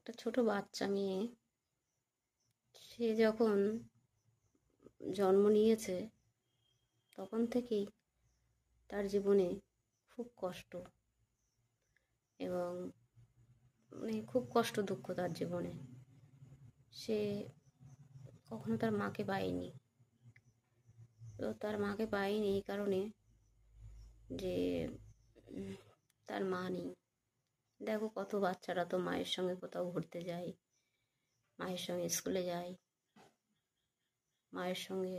একটা ছোট বাচ্চা মেয়ে, সে যখন জন্ম নিয়েছে তখন থেকেই তার জীবনে খুব কষ্ট এবং খুব কষ্ট দুঃখ তার জীবনে। সে কখনো তার মাকে পায়নি। তো তার মাকে পায়নি এই কারণে যে তার মা নেই। দেখো কত বাচ্চারা তো মায়ের সঙ্গে কোথাও ঘুরতে যায়, মায়ের সঙ্গে স্কুলে যায়, মায়ের সঙ্গে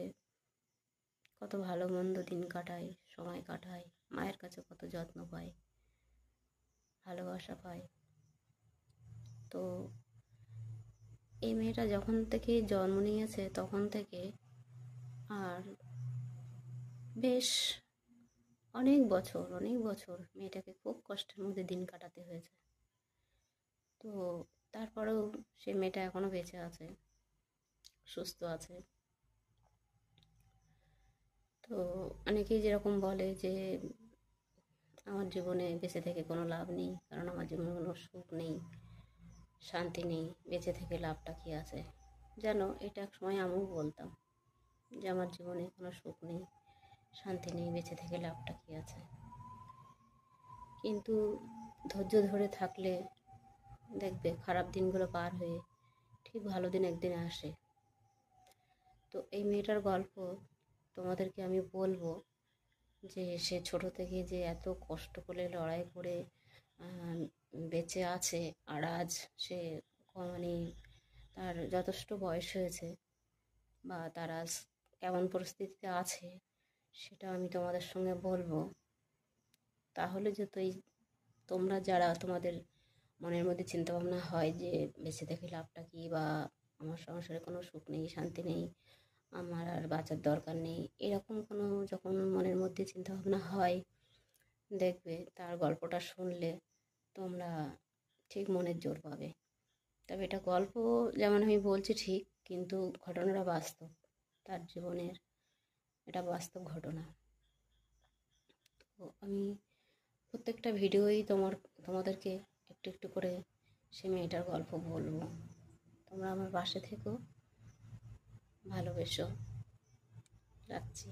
কত ভালো মন্দ দিন কাটায়, সময় কাটায়, মায়ের কাছে কত যত্ন পায়, ভালোবাসা পায়। তো এই মেয়েটা যখন থেকে জন্ম নিয়েছে তখন থেকে আর বেশ অনেক বছর মেয়েটাকে খুব কষ্টের মধ্যে দিন কাটাতে হয়েছে। তো তারপরেও সে মেয়েটা এখনো বেঁচে আছে, সুস্থ আছে। তো অনেকেই যেরকম বলে যে আমার জীবনে বেঁচে থেকে কোনো লাভ নেই, কারণ আমার জীবনে কোনো সুখ নেই, শান্তি নেই, বেঁচে থেকে লাভটা কী আছে। যেন এটা এক সময় আমিও বলতাম যে আমার জীবনে কোনো সুখ নেই, শান্তি নেই, বেঁচে থেকে লাভটা কী আছে। কিন্তু ধৈর্য ধরে থাকলে দেখবে খারাপ দিনগুলো পার হয়ে ঠিক ভালো দিন একদিন আসে। তো এই মেয়েটার গল্প তোমাদেরকে আমি বলবো যে সে ছোট থেকে যে এত কষ্ট করে লড়াই করে বেঁচে আছে, আর আজ সে তার যথেষ্ট বয়স হয়েছে বা তার আজ কেমন পরিস্থিতিতে আছে সেটা আমি তোমাদের সঙ্গে বলবো। তাহলে যে তোমরা যারা তোমাদের মনের মধ্যে চিন্তাভাবনা হয় যে বেঁচে থেকে লাভটা কী, বা আমার সংসারে কোনো সুখ নেই, শান্তি নেই, আমার আর বাঁচার দরকার নেই, এরকম কোনো যখন মনের মধ্যে চিন্তাভাবনা হয়, দেখবে তার গল্পটা শুনলে তোমরা ঠিক মনের জোর পাবে। তবে এটা গল্প যেমন আমি বলছি ঠিক, কিন্তু ঘটনাটা বাস্তব, তার জীবনের এটা বাস্তব ঘটনা। তো আমি প্রত্যেকটা ভিডিওই তোমাদেরকে একটু একটু করে সে মেয়েটার গল্প বলবো। তোমরা আমার পাশে থেকো, ভালোবেসো। রাখছি।